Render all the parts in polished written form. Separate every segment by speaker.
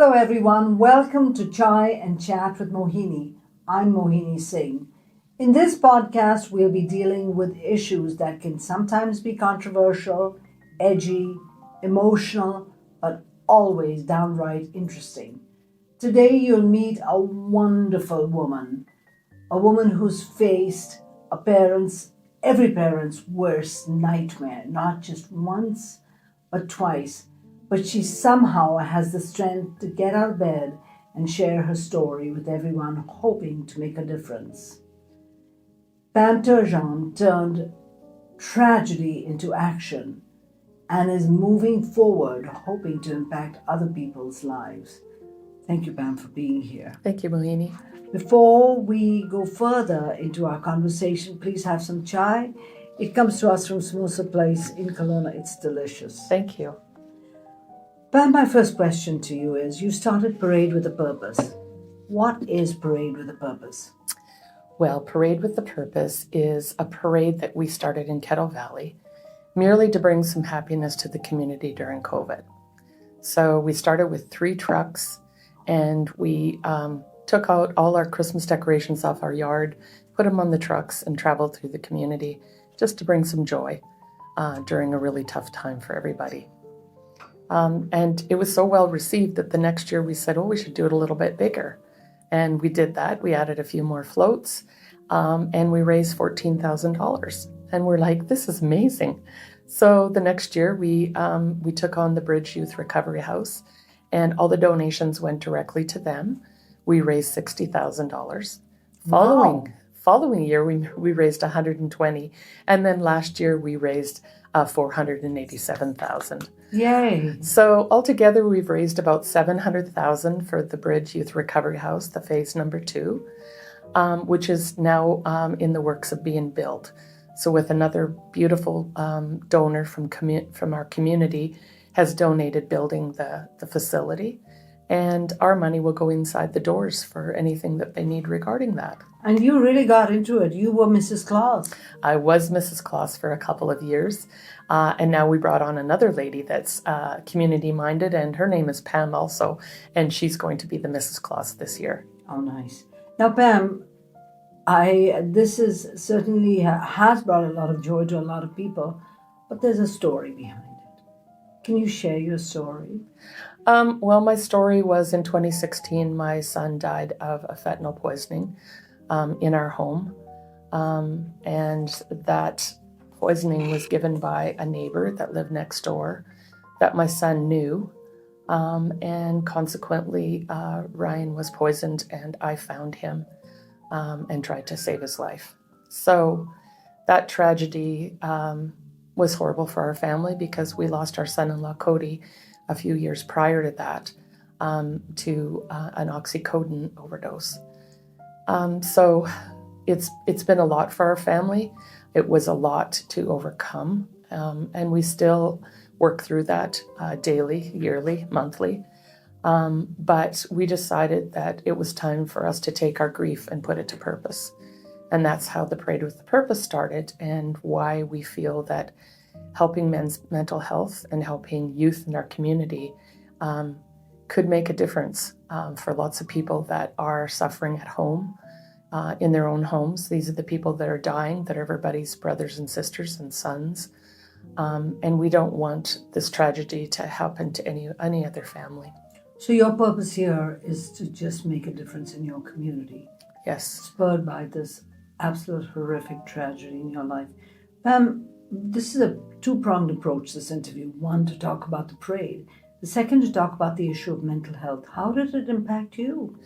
Speaker 1: Hello everyone, welcome to Chai and Chat with Mohini. I'm Mohini Singh. In this podcast, we'll be dealing with issues that can sometimes be controversial, edgy, emotional, but always downright interesting. Today you'll meet a wonderful woman, a woman who's faced every parent's worst nightmare, not just once, but twice. But she somehow has the strength to get out of bed and share her story with everyone, hoping to make a difference. Pam Turgeon turned tragedy into action and is moving forward, hoping to impact other people's lives. Thank you, Pam, for being here.
Speaker 2: Thank you, Mohini.
Speaker 1: Before we go further into our conversation, please have some chai. It comes to us from Samosa Place in Kelowna. It's delicious.
Speaker 2: Thank you.
Speaker 1: Pam, my first question to you is, you started Parade with a Purpose. What is Parade with a Purpose?
Speaker 2: Well, Parade with a Purpose is a parade that we started in Kettle Valley, merely to bring some happiness to the community during COVID. So we started with 3 trucks, and we took out all our Christmas decorations off our yard, put them on the trucks, and traveled through the community just to bring some joy during a really tough time for everybody. And it was so well received that the next year we said, we should do it a little bit bigger. And we did that. We added a few more floats, and we raised $14,000. And we're like, this is amazing. So the next year we took on the Bridge Youth Recovery House, and all the donations went directly to them. We raised $60,000.
Speaker 1: Wow.
Speaker 2: Following year, we raised $120,000, and then last year we raised $487,000.
Speaker 1: Yay!
Speaker 2: So altogether, we've raised about $700,000 for the Bridge Youth Recovery House, the phase number 2, which is now in the works of being built. So with another beautiful donor from our community has donated building the facility. And our money will go inside the doors for anything that they need regarding that.
Speaker 1: And you really got into it. You were Mrs. Claus.
Speaker 2: I was Mrs. Claus for a couple of years. And now we brought on another lady that's community-minded, and her name is Pam also. And she's going to be the Mrs. Claus this year.
Speaker 1: Oh, nice. Now, Pam, this is certainly has brought a lot of joy to a lot of people, but there's a story behind it. Can you share your story?
Speaker 2: Well, my story was in 2016, my son died of a fentanyl poisoning in our home. And that poisoning was given by a neighbor that lived next door that my son knew. And consequently, Ryan was poisoned, and I found him and tried to save his life. So that tragedy was horrible for our family because we lost our son-in-law, Cody, a few years prior to that to an oxycodone overdose. So it's been a lot for our family. It was a lot to overcome, and we still work through that daily, yearly, monthly. But we decided that it was time for us to take our grief and put it to purpose. And that's how the Parade with the Purpose started, and why we feel that helping men's mental health and helping youth in our community could make a difference for lots of people that are suffering at home, in their own homes. These are the people that are dying, that are everybody's brothers and sisters and sons. And we don't want this tragedy to happen to any other family.
Speaker 1: So your purpose here is to just make a difference in your community.
Speaker 2: Yes.
Speaker 1: Spurred by this absolute horrific tragedy in your life. Pam, this is a 2-pronged approach, this interview. One, to talk about the parade. The second, to talk about the issue of mental health. How did it impact you?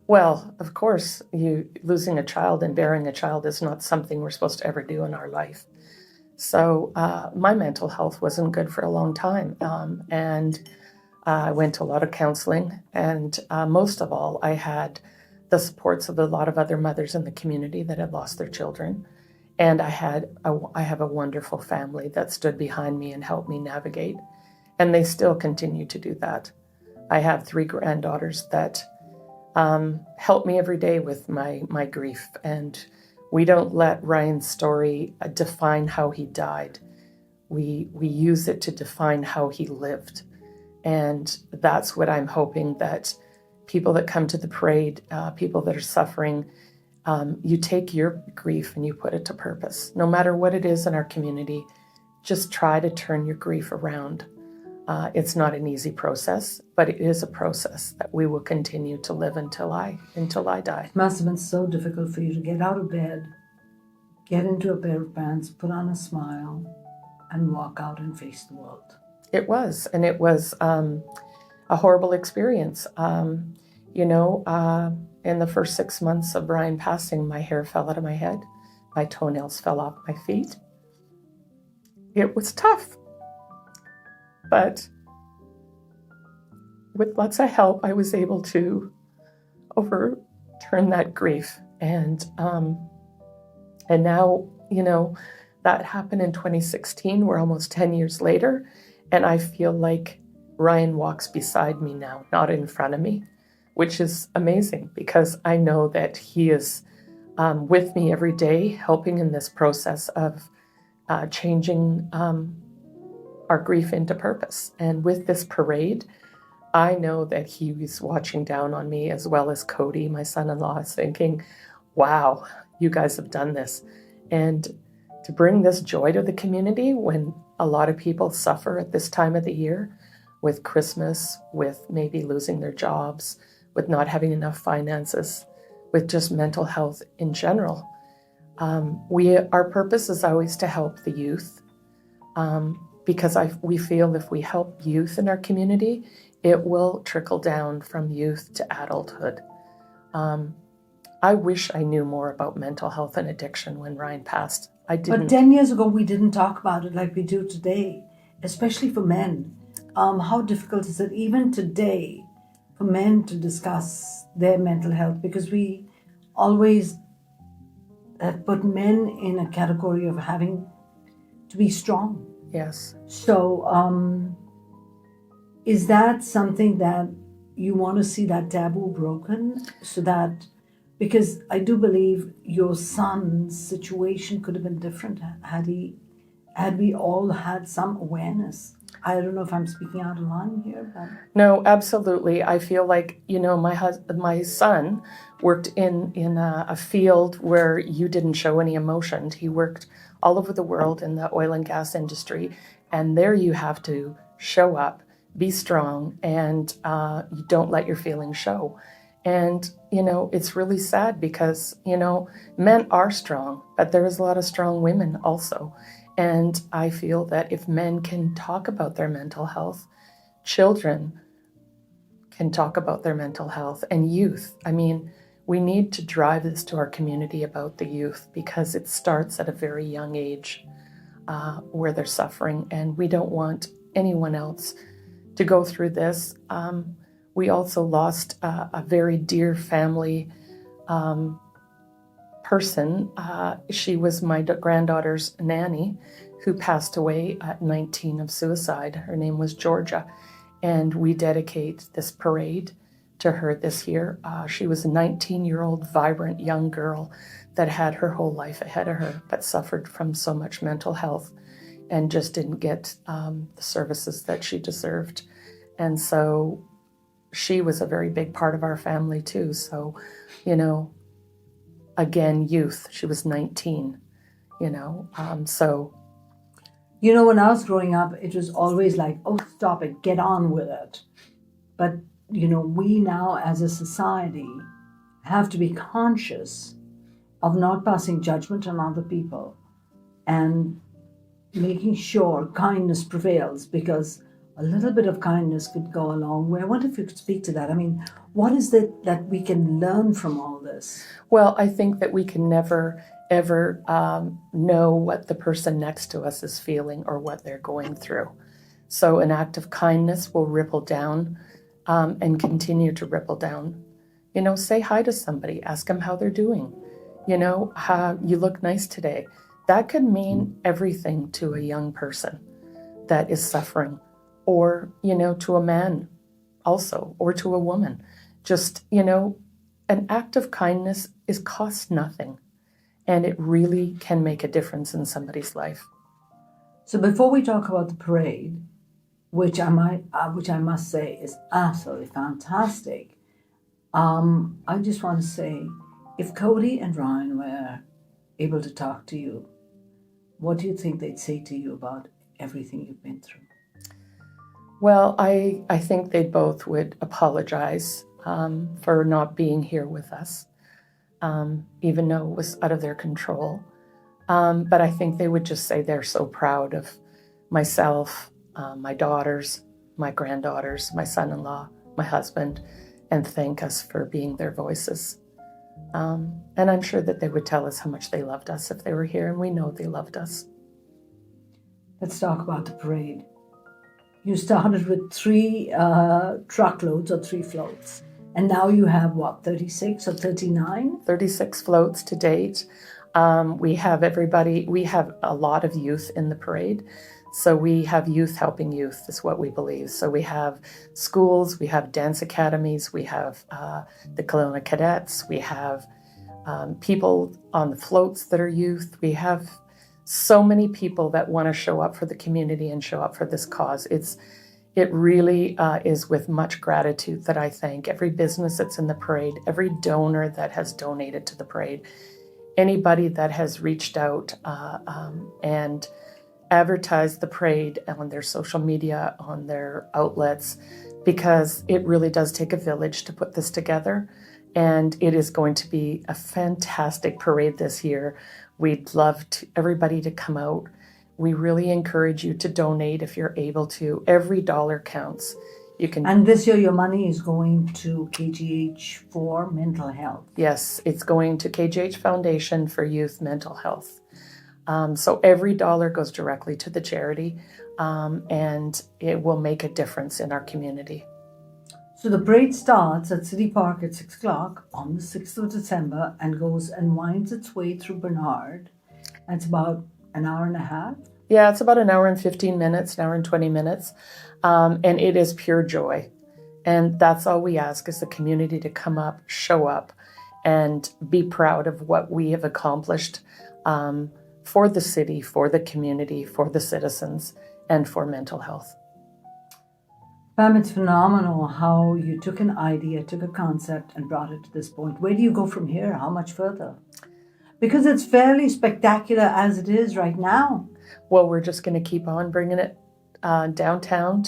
Speaker 2: Well, of course, losing a child and bearing a child is not something we're supposed to ever do in our life. So my mental health wasn't good for a long time. And I went to a lot of counseling. And most of all, I had the supports of a lot of other mothers in the community that had lost their children. And I have a wonderful family that stood behind me and helped me navigate. And they still continue to do that. I have 3 granddaughters that help me every day with my grief. And we don't let Ryan's story define how he died. We use it to define how he lived. And that's what I'm hoping, that people that come to the parade, people that are suffering, you take your grief and you put it to purpose. No matter what it is in our community, just try to turn your grief around. It's not an easy process, but it is a process that we will continue to live until I die.
Speaker 1: It must have been so difficult for you to get out of bed, get into a pair of pants, put on a smile, and walk out and face the world.
Speaker 2: It was, and it was a horrible experience. In the first 6 months of Brian passing, my hair fell out of my head. My toenails fell off my feet. It was tough. But with lots of help, I was able to overturn that grief. And now, that happened in 2016. We're almost 10 years later. And I feel like Ryan walks beside me now, not in front of me, which is amazing because I know that he is with me every day, helping in this process of changing our grief into purpose. And with this parade, I know that he was watching down on me, as well as Cody, my son-in-law, is thinking, wow, you guys have done this. And to bring this joy to the community when a lot of people suffer at this time of the year, with Christmas, with maybe losing their jobs, with not having enough finances, with just mental health in general. Our purpose is always to help the youth, because we feel if we help youth in our community, it will trickle down from youth to adulthood. I wish I knew more about mental health and addiction when Ryan passed. I didn't.
Speaker 1: But 10 years ago, we didn't talk about it like we do today, especially for men. How difficult is it even today for men to discuss their mental health? Because we always put men in a category of having to be strong.
Speaker 2: Yes.
Speaker 1: So is that something that you want to see, that taboo broken, so that, because I do believe your son's situation could have been different had we all had some awareness. I don't know if I'm speaking out of line here, but
Speaker 2: no, absolutely. I feel like my son worked in a field where you didn't show any emotion. He worked all over the world in the oil and gas industry, and there you have to show up, be strong, and you don't let your feelings show. And it's really sad because men are strong, but there is a lot of strong women also. And I feel that if men can talk about their mental health, children can talk about their mental health, and youth. I mean, we need to drive this to our community about the youth, because it starts at a very young age where they're suffering, and we don't want anyone else to go through this. We also lost a very dear family person. She was my granddaughter's nanny, who passed away at 19 of suicide. Her name was Georgia, and we dedicate this parade to her this year. She was a 19-year-old vibrant young girl that had her whole life ahead of her, but suffered from so much mental health and just didn't get the services that she deserved. And so she was a very big part of our family too. So, again, youth. She was 19, so.
Speaker 1: when I was growing up, it was always like, oh, stop it, get on with it. But, we now as a society have to be conscious of not passing judgment on other people and making sure kindness prevails, because a little bit of kindness could go a long way. I wonder if you could speak to that. I mean, what is it that we can learn from all this?
Speaker 2: Well, I think that we can never, ever know what the person next to us is feeling or what they're going through. So an act of kindness will ripple down and continue to ripple down. Say hi to somebody, ask them how they're doing. How you look nice today. That could mean everything to a young person that is suffering, or, to a man also, or to a woman. Just, an act of kindness costs nothing, and it really can make a difference in somebody's life.
Speaker 1: So before we talk about the parade, which I must say is absolutely fantastic. I just want to say, if Cody and Ryan were able to talk to you, what do you think they'd say to you about everything you've been through?
Speaker 2: Well, I think they both would apologize for not being here with us, even though it was out of their control. But I think they would just say they're so proud of myself, my daughters, my granddaughters, my son-in-law, my husband, and thank us for being their voices. And I'm sure that they would tell us how much they loved us if they were here, and we know they loved us.
Speaker 1: Let's talk about the parade. You started with 3 truckloads or 3 floats, and now you have, 36 or 39?
Speaker 2: 36 floats to date. We have a lot of youth in the parade. So we have youth helping youth, is what we believe. So we have schools, we have dance academies, we have the Kelowna cadets, we have people on the floats that are youth. We have so many people that want to show up for the community and show up for this cause. It really is with much gratitude that I thank every business that's in the parade, every donor that has donated to the parade, anybody that has reached out and advertised the parade on their social media, on their outlets, because it really does take a village to put this together. And it is going to be a fantastic parade this year. We'd love everybody to come out. We really encourage you to donate if you're able to. Every dollar counts. You can.
Speaker 1: And this year your money is going to KGH for mental health.
Speaker 2: Yes, it's going to KGH Foundation for Youth Mental Health. So every dollar goes directly to the charity, and it will make a difference in our community.
Speaker 1: So the parade starts at City Park at 6 o'clock on the 6th of December and goes and winds its way through Bernard. And it's about an hour and a half?
Speaker 2: Yeah, it's about an hour and 15 minutes, an hour and 20 minutes. And it is pure joy. And that's all we ask is the community to come up, show up, and be proud of what we have accomplished for the city, for the community, for the citizens, and for mental health.
Speaker 1: Pam, it's phenomenal how you took an idea, took a concept, and brought it to this point. Where do you go from here? How much further? Because it's fairly spectacular as it is right now.
Speaker 2: Well, we're just going to keep on bringing it downtown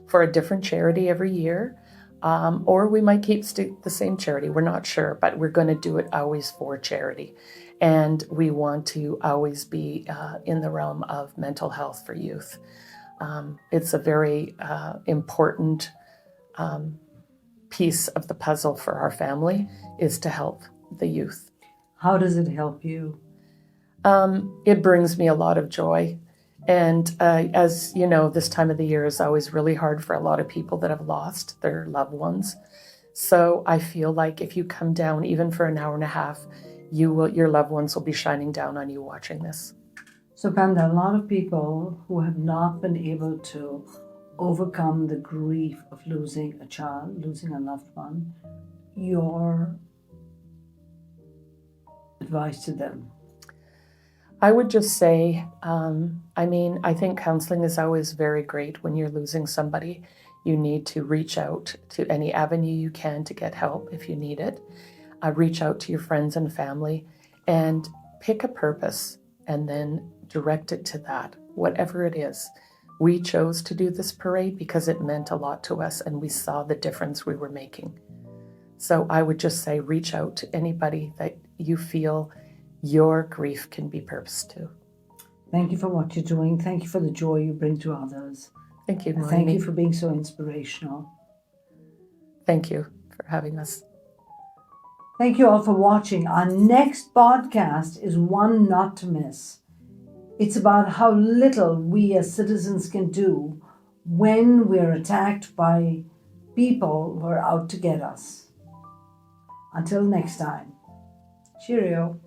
Speaker 2: for a different charity every year. Or we might keep the same charity. We're not sure, but we're going to do it always for charity. And we want to always be in the realm of mental health for youth. It's a very important piece of the puzzle for our family is to help the youth.
Speaker 1: How does it help you?
Speaker 2: It brings me a lot of joy. And as you know, this time of the year is always really hard for a lot of people that have lost their loved ones. So I feel like if you come down even for an hour and a half, your loved ones will be shining down on you watching this.
Speaker 1: So Pam, there are a lot of people who have not been able to overcome the grief of losing a child, losing a loved one. Your advice to them?
Speaker 2: I would just say, I think counseling is always very great when you're losing somebody. You need to reach out to any avenue you can to get help if you need it. Reach out to your friends and family and pick a purpose and then direct it to that, whatever it is. We chose to do this parade because it meant a lot to us and we saw the difference we were making. So I would just say reach out to anybody that you feel your grief can be purposed to.
Speaker 1: Thank you for what you're doing. Thank you for the joy you bring to others.
Speaker 2: Thank you, Mohini.
Speaker 1: Thank you for being so inspirational.
Speaker 2: Thank you for having us.
Speaker 1: Thank you all for watching. Our next podcast is one not to miss. It's about how little we as citizens can do when we're attacked by people who are out to get us. Until next time, cheerio.